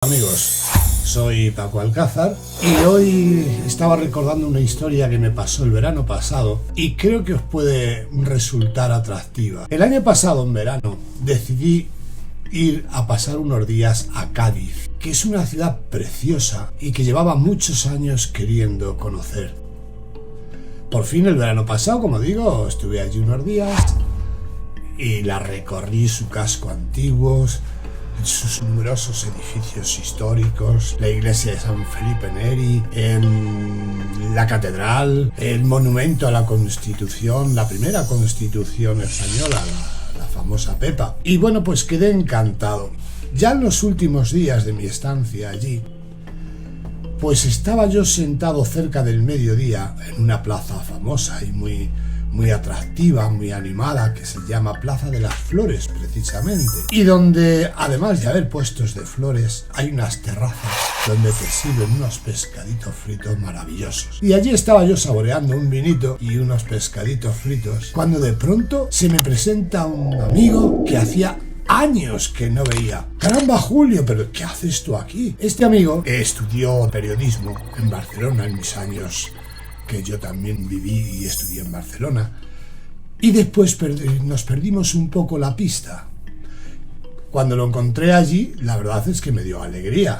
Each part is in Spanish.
Amigos, soy Paco Alcázar y hoy estaba recordando una historia que me pasó el verano pasado y creo que os puede resultar atractiva. El año pasado, en verano, decidí ir a pasar unos días a Cádiz, que es una ciudad preciosa y que llevaba muchos años queriendo conocer. Por fin el verano pasado, como digo, estuve allí unos días y la recorrí, su casco antiguo, sus numerosos edificios históricos, la iglesia de San Felipe Neri, la catedral, el monumento a la Constitución, la primera Constitución española, la famosa Pepa. Y bueno, pues quedé encantado. Ya en los últimos días de mi estancia allí, pues estaba yo sentado cerca del mediodía en una plaza famosa y muy atractiva, muy animada, que se llama Plaza de las Flores, precisamente. Y donde, además de haber puestos de flores, hay unas terrazas donde te sirven unos pescaditos fritos maravillosos. Y allí estaba yo saboreando un vinito y unos pescaditos fritos, cuando de pronto se me presenta un amigo que hacía años que no veía. ¡Caramba, Julio! ¿Pero qué haces tú aquí? Este amigo estudió periodismo en Barcelona en mis años que yo también viví y estudié en Barcelona, y después nos perdimos un poco la pista. Cuando lo encontré allí, la verdad es que me dio alegría,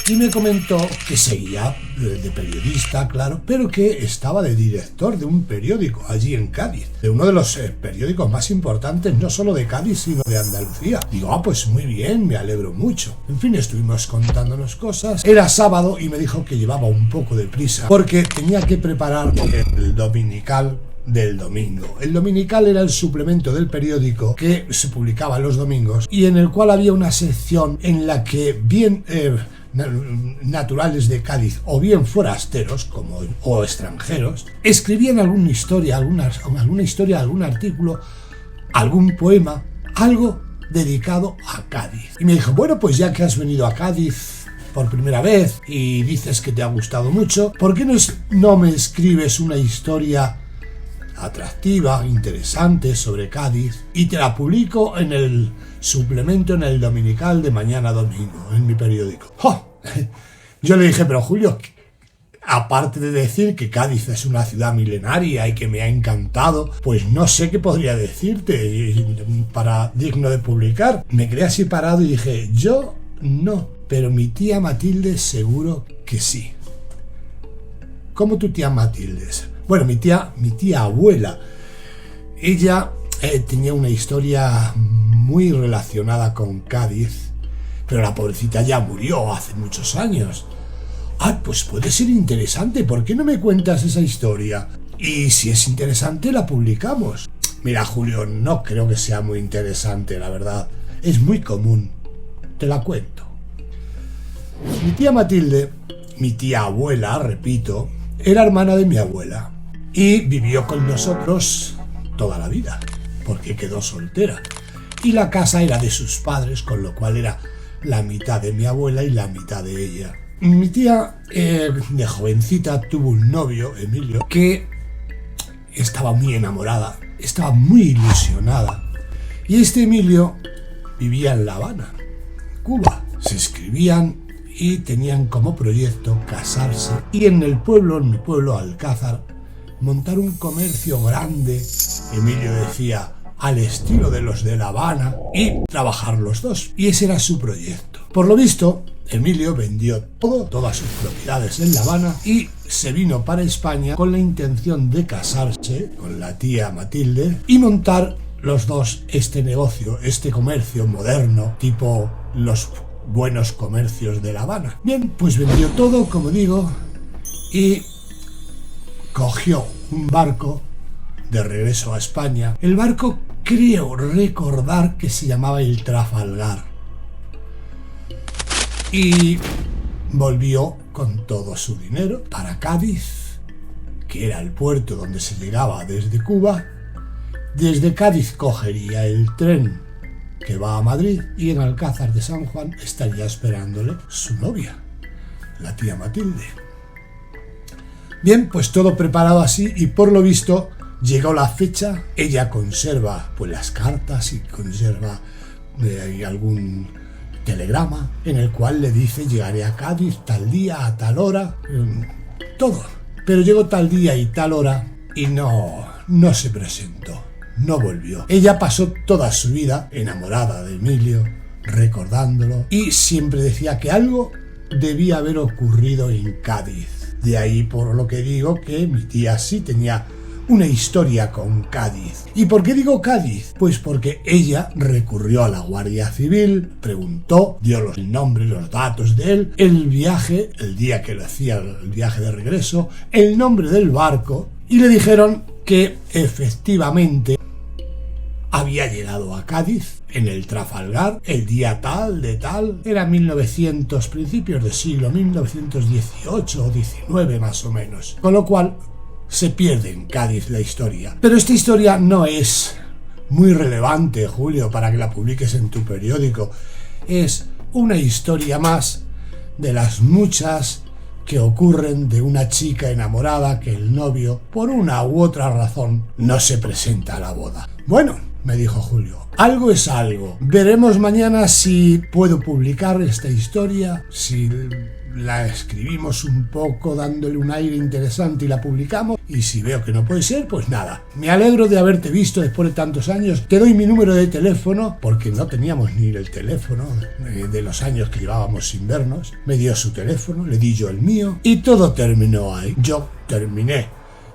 y me comentó que seguía de periodista, claro, pero que estaba de director de un periódico allí en Cádiz, de uno de los periódicos más importantes, no solo de Cádiz, sino de Andalucía. Digo, pues muy bien, me alegro mucho. En fin, estuvimos contándonos cosas. Era sábado y me dijo que llevaba un poco de prisa, porque tenía que preparar el dominical del domingo. El dominical era el suplemento del periódico que se publicaba los domingos y en el cual había una sección en la que bien naturales de Cádiz o bien forasteros o extranjeros escribían alguna historia, algún artículo, algún poema, algo dedicado a Cádiz. Y me dijo, bueno, pues ya que has venido a Cádiz por primera vez y dices que te ha gustado mucho, ¿por qué no me escribes una historia atractiva, interesante sobre Cádiz y te la publico en el suplemento, en el dominical de mañana domingo, en mi periódico? ¡Oh! Yo le dije, pero Julio, aparte de decir que Cádiz es una ciudad milenaria y que me ha encantado, pues no sé qué podría decirte para digno de publicar. Me quedé así parado y dije, yo no, pero mi tía Matilde seguro que sí. ¿Cómo tu tía Matilde? Bueno, mi tía abuela, ella tenía una historia muy relacionada con Cádiz, pero la pobrecita ya murió hace muchos años. Pues puede ser interesante, ¿por qué no me cuentas esa historia? Y si es interesante, la publicamos. Mira, Julio, no creo que sea muy interesante, la verdad. Es muy común. Te la cuento. Mi tía Matilde, mi tía abuela, repito, era hermana de mi abuela y vivió con nosotros toda la vida, porque quedó soltera. Y la casa era de sus padres, con lo cual era la mitad de mi abuela y la mitad de ella. Mi tía, de jovencita, tuvo un novio, Emilio, que estaba muy enamorada, estaba muy ilusionada. Y este Emilio vivía en La Habana, Cuba. Se escribían y tenían como proyecto casarse y en mi pueblo Alcázar, montar un comercio grande, Emilio decía, al estilo de los de La Habana, y trabajar los dos. Y ese era su proyecto. Por lo visto, Emilio vendió todas sus propiedades en La Habana y se vino para España con la intención de casarse con la tía Matilde y montar los dos este negocio, este comercio moderno, tipo los buenos comercios de La Habana. Bien, pues vendió todo, como digo, y cogió un barco de regreso a España. El barco, creo recordar que se llamaba el Trafalgar, y volvió con todo su dinero para Cádiz, que era el puerto donde se llegaba desde Cuba. Desde Cádiz cogería el tren que va a Madrid y en Alcázar de San Juan estaría esperándole su novia, la tía Matilde. Bien, pues todo preparado así y por lo visto llegó la fecha. Ella conserva pues las cartas y conserva algún telegrama en el cual le dice: llegaré a Cádiz tal día, a tal hora, todo. Pero llegó tal día y tal hora y no se presentó, no volvió. Ella pasó toda su vida enamorada de Emilio, recordándolo, y siempre decía que algo debía haber ocurrido en Cádiz. De ahí por lo que digo que mi tía sí tenía una historia con Cádiz. ¿Y por qué digo Cádiz? Pues porque ella recurrió a la Guardia Civil, preguntó, dio el nombre, los datos de él, el viaje, el día que lo hacía, el viaje de regreso, el nombre del barco, y le dijeron que efectivamente había llegado a Cádiz en el Trafalgar el día tal de tal, era 1900, principios de siglo, 1918 o 19 más o menos, con lo cual se pierde en Cádiz la historia. Pero esta historia no es muy relevante, Julio, para que la publiques en tu periódico. Es una historia más de las muchas que ocurren de una chica enamorada que el novio, por una u otra razón, no se presenta a la boda. Bueno, me dijo Julio, algo es algo. Veremos mañana si puedo publicar esta historia, si la escribimos un poco dándole un aire interesante y la publicamos, y si veo que no puede ser, pues nada. Me alegro de haberte visto después de tantos años. Te doy mi número de teléfono, porque no teníamos ni el teléfono de los años que llevábamos sin vernos. Me dio su teléfono, le di yo el mío, y todo terminó ahí. Yo terminé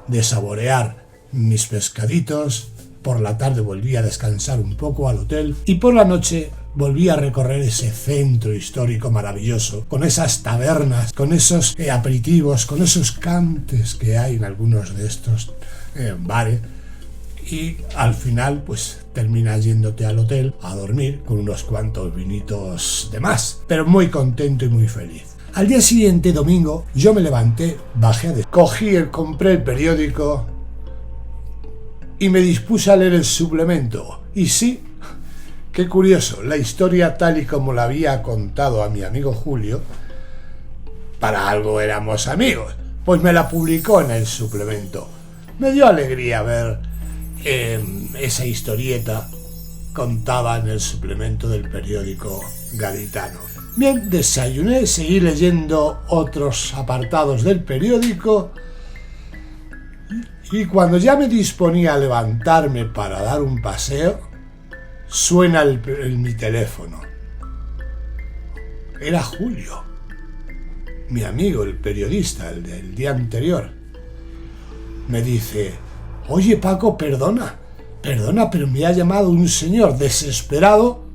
de saborear mis pescaditos. Por la tarde volví a descansar un poco al hotel y por la noche volví a recorrer ese centro histórico maravilloso, con esas tabernas, con esos aperitivos, con esos cantes que hay en algunos de estos bares, y al final pues terminas yéndote al hotel a dormir con unos cuantos vinitos de más, pero muy contento y muy feliz. Al día siguiente, domingo, yo me levanté, compré el periódico y me dispuse a leer el suplemento. Y sí, qué curioso, la historia tal y como la había contado a mi amigo Julio, para algo éramos amigos, pues me la publicó en el suplemento. Me dio alegría ver esa historieta contada en el suplemento del periódico gaditano. Bien, desayuné, seguí leyendo otros apartados del periódico, y cuando ya me disponía a levantarme para dar un paseo, suena mi teléfono. Era Julio, mi amigo, el periodista, el del día anterior. Me dice: oye Paco, perdona, pero me ha llamado un señor desesperado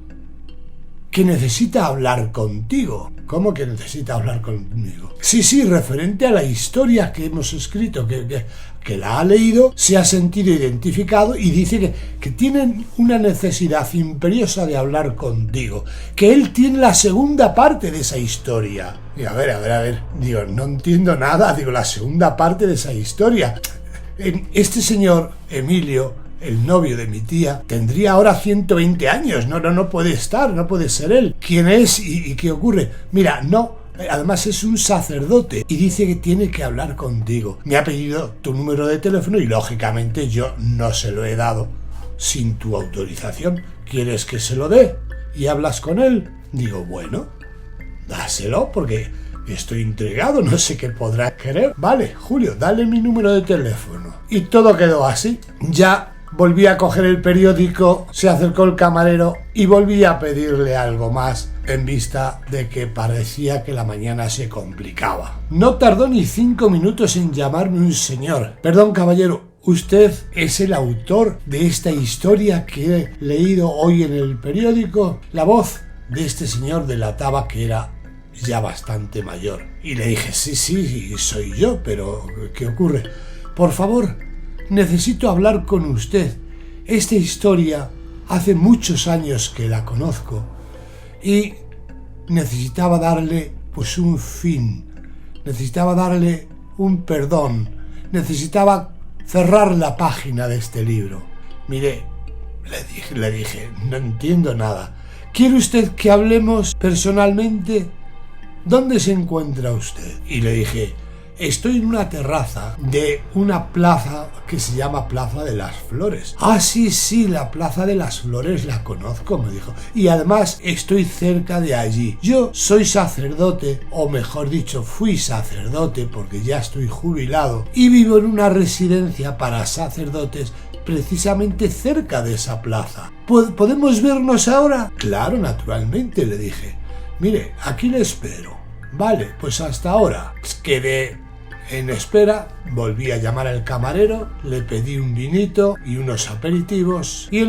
que necesita hablar contigo. ¿Cómo que necesita hablar conmigo? Sí, referente a la historia que hemos escrito, que la ha leído, se ha sentido identificado y dice que tienen una necesidad imperiosa de hablar contigo, que él tiene la segunda parte de esa historia. Y a ver, digo, no entiendo nada, digo, la segunda parte de esa historia. Este señor, Emilio, el novio de mi tía, tendría ahora 120 años, no puede ser él. ¿Quién es y qué ocurre? Mira, no, además es un sacerdote y dice que tiene que hablar contigo. Me ha pedido tu número de teléfono y lógicamente yo no se lo he dado sin tu autorización. ¿Quieres que se lo dé y hablas con él? Digo, bueno, dáselo porque estoy intrigado, no sé qué podrás querer. Vale, Julio, dale mi número de teléfono. Y todo quedó así. Ya volví a coger el periódico, se acercó el camarero y volví a pedirle algo más, en vista de que parecía que la mañana se complicaba. No tardó ni 5 minutos en llamarme un señor. Perdón, caballero, ¿usted es el autor de esta historia que he leído hoy en el periódico? La voz de este señor delataba que era ya bastante mayor. Y le dije, sí, soy yo, pero ¿qué ocurre? Por favor, necesito hablar con usted. Esta historia hace muchos años que la conozco y necesitaba darle pues un fin, necesitaba darle un perdón, necesitaba cerrar la página de este libro. Mire, le dije, no entiendo nada. ¿Quiere usted que hablemos personalmente? ¿Dónde se encuentra usted? Y le dije, estoy en una terraza de una plaza que se llama Plaza de las Flores. Ah, sí, la Plaza de las Flores la conozco, me dijo. Y además estoy cerca de allí. Yo soy sacerdote, o mejor dicho, fui sacerdote porque ya estoy jubilado y vivo en una residencia para sacerdotes precisamente cerca de esa plaza. ¿Podemos vernos ahora? Claro, naturalmente, le dije. Mire, aquí le espero. Vale, pues hasta ahora. Quedé en espera, volví a llamar al camarero, le pedí un vinito y unos aperitivos y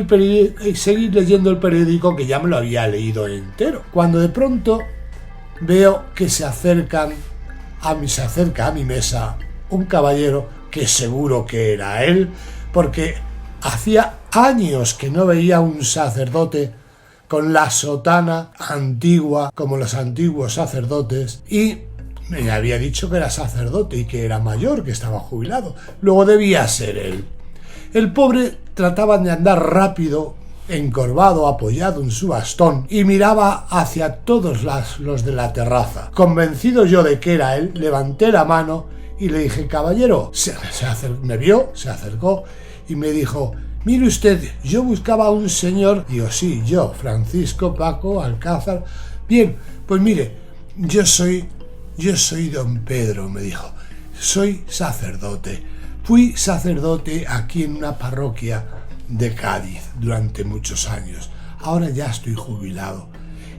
seguí leyendo el periódico que ya me lo había leído entero. Cuando de pronto veo que se acerca a mi mesa un caballero que seguro que era él, porque hacía años que no veía un sacerdote con la sotana antigua como los antiguos sacerdotes y me había dicho que era sacerdote y que era mayor, que estaba jubilado. Luego debía ser él. El pobre trataba de andar rápido, encorvado, apoyado en su bastón y miraba hacia todos los de la terraza. Convencido yo de que era él, levanté la mano y le dije: caballero. Me vio, se acercó y me dijo: mire usted, yo buscaba a un señor. Digo: sí, yo, Francisco Paco Alcázar. Bien, pues mire, yo soy don Pedro, me dijo. Soy sacerdote. Fui sacerdote aquí en una parroquia de Cádiz durante muchos años. Ahora ya estoy jubilado.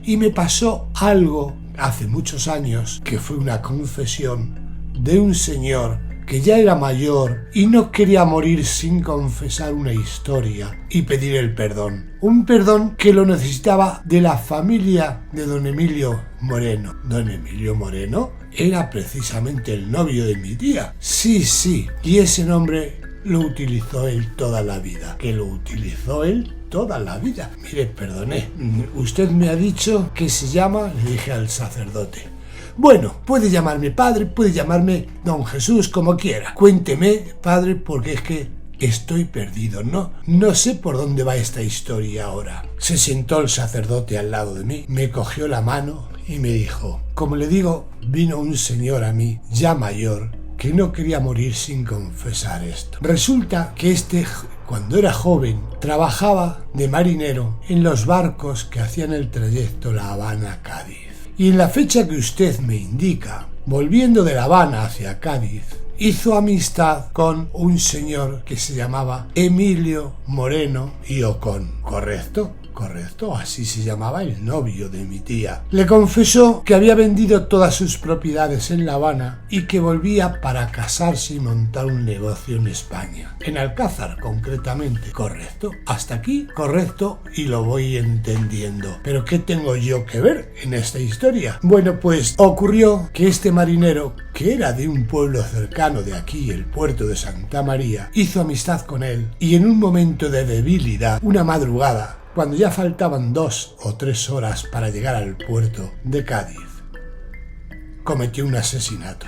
Y me pasó algo hace muchos años que fue una confesión de un señor que ya era mayor y no quería morir sin confesar una historia y pedir el perdón. Un perdón que lo necesitaba de la familia de don Emilio Moreno. Don Emilio Moreno era precisamente el novio de mi tía. Sí, y ese nombre lo utilizó él toda la vida. Mire, perdone, usted me ha dicho que se llama, le dije al sacerdote. Bueno, puede llamarme padre, puede llamarme don Jesús, como quiera. Cuénteme, padre, porque es que estoy perdido, no sé por dónde va esta historia ahora. Se sentó el sacerdote al lado de mí, me cogió la mano y me dijo: como le digo, vino un señor a mí, ya mayor, que no quería morir sin confesar esto. Resulta que cuando era joven, trabajaba de marinero en los barcos que hacían el trayecto La Habana-Cádiz. Y en la fecha que usted me indica, volviendo de La Habana hacia Cádiz, hizo amistad con un señor que se llamaba Emilio Moreno y Ocón. ¿Correcto? Correcto, así se llamaba el novio de mi tía. Le confesó que había vendido todas sus propiedades en La Habana y que volvía para casarse y montar un negocio en España. En Alcázar, concretamente. ¿Correcto? Hasta aquí, correcto, y lo voy entendiendo. ¿Pero qué tengo yo que ver en esta historia? Bueno, pues ocurrió que este marinero, que era de un pueblo cercano de aquí, el puerto de Santa María, hizo amistad con él y en un momento de debilidad, una madrugada, cuando ya faltaban 2 o 3 horas para llegar al puerto de Cádiz, cometió un asesinato.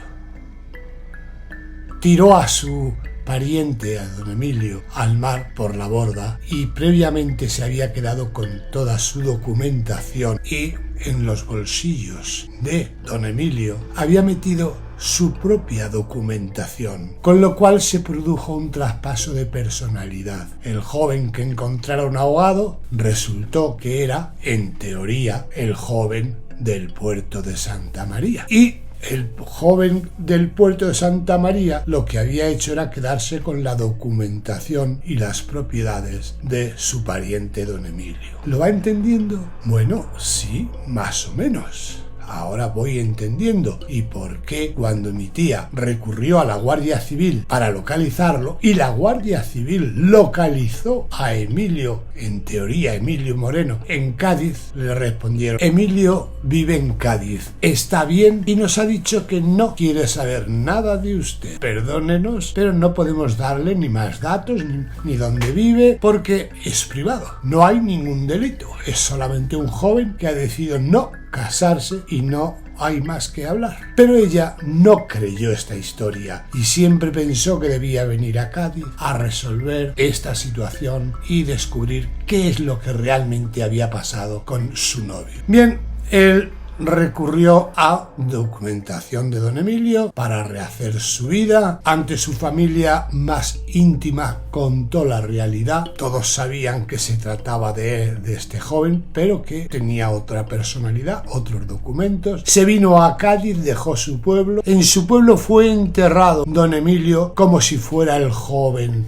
Tiró a su pariente, a don Emilio, al mar por la borda y previamente se había quedado con toda su documentación y en los bolsillos de don Emilio había metido su propia documentación, con lo cual se produjo un traspaso de personalidad. El joven que encontraron ahogado resultó que era, en teoría, el joven del puerto de Santa María. Y el joven del puerto de Santa María lo que había hecho era quedarse con la documentación y las propiedades de su pariente don Emilio. ¿Lo va entendiendo? Bueno, sí, más o menos. Ahora voy entendiendo y por qué cuando mi tía recurrió a la Guardia Civil para localizarlo y la Guardia Civil localizó a Emilio, en teoría Emilio Moreno, en Cádiz, le respondieron: Emilio vive en Cádiz, está bien y nos ha dicho que no quiere saber nada de usted. Perdónenos, pero no podemos darle ni más datos ni dónde vive porque es privado. No hay ningún delito, es solamente un joven que ha decidido no casarse y no hay más que hablar. Pero ella no creyó esta historia y siempre pensó que debía venir a Cádiz a resolver esta situación y descubrir qué es lo que realmente había pasado con su novio. Bien, el recurrió a documentación de don Emilio para rehacer su vida. Ante su familia más íntima contó la realidad. Todos sabían que se trataba de este joven, pero que tenía otra personalidad, otros documentos. Se vino a Cádiz, dejó su pueblo. En su pueblo fue enterrado don Emilio como si fuera el joven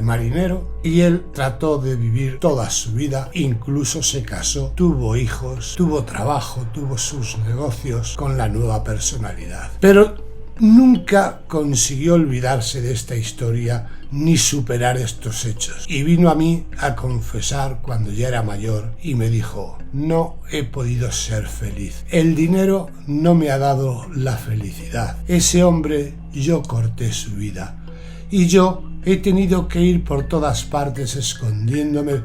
marinero, y él trató de vivir toda su vida. Incluso se casó, tuvo hijos, tuvo trabajo, tuvo sus negocios con la nueva personalidad. Pero nunca consiguió olvidarse de esta historia ni superar estos hechos. Y vino a mí a confesar cuando ya era mayor y me dijo: no he podido ser feliz. El dinero no me ha dado la felicidad. Ese hombre, yo corté su vida. Y yo he tenido que ir por todas partes escondiéndome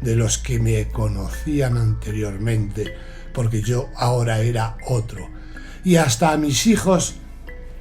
de los que me conocían anteriormente, porque yo ahora era otro. Y hasta a mis hijos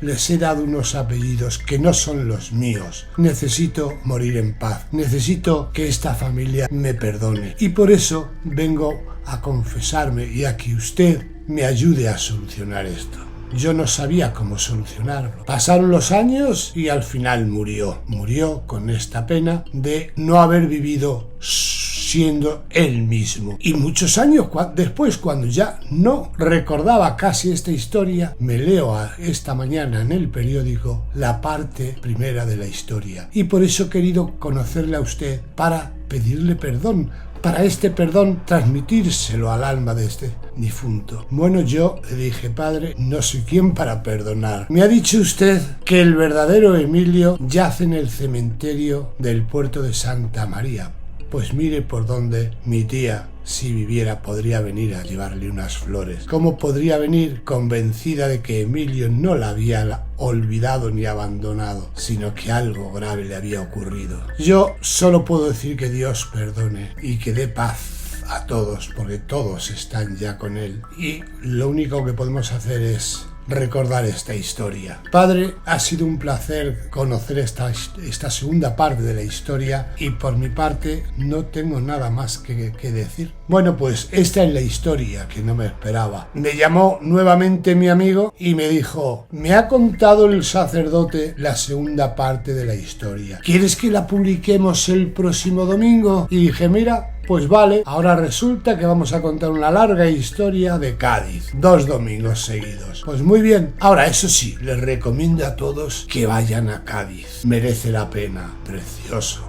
les he dado unos apellidos que no son los míos. Necesito morir en paz. Necesito que esta familia me perdone. Y por eso vengo a confesarme y a que usted me ayude a solucionar esto. Yo no sabía cómo solucionarlo. Pasaron los años y al final murió. Murió con esta pena de no haber vivido siendo él mismo. Y muchos años después, cuando ya no recordaba casi esta historia, me leo esta mañana en el periódico la parte primera de la historia. Y por eso he querido conocerle a usted para pedirle perdón, para este perdón transmitírselo al alma de este difunto. Bueno, yo le dije: padre, no soy quien para perdonar. Me ha dicho usted que el verdadero Emilio yace en el cementerio del puerto de Santa María. Pues mire por dónde mi tía, si viviera, podría venir a llevarle unas flores. ¿Cómo podría venir convencida de que Emilio no la había olvidado ni abandonado, sino que algo grave le había ocurrido? Yo solo puedo decir que Dios perdone y que dé paz a todos, porque todos están ya con él. Y lo único que podemos hacer es recordar esta historia. Padre, ha sido un placer conocer esta segunda parte de la historia, y por mi parte no tengo nada más que decir. Bueno, pues esta es la historia que no me esperaba. Me llamó nuevamente mi amigo y me dijo: me ha contado el sacerdote la segunda parte de la historia. ¿Quieres que la publiquemos el próximo domingo? Y dije: mira, pues vale. Ahora resulta que vamos a contar una larga historia de Cádiz, 2 domingos seguidos. Pues muy bien. Ahora, eso sí, les recomiendo a todos que vayan a Cádiz. Merece la pena. Precioso.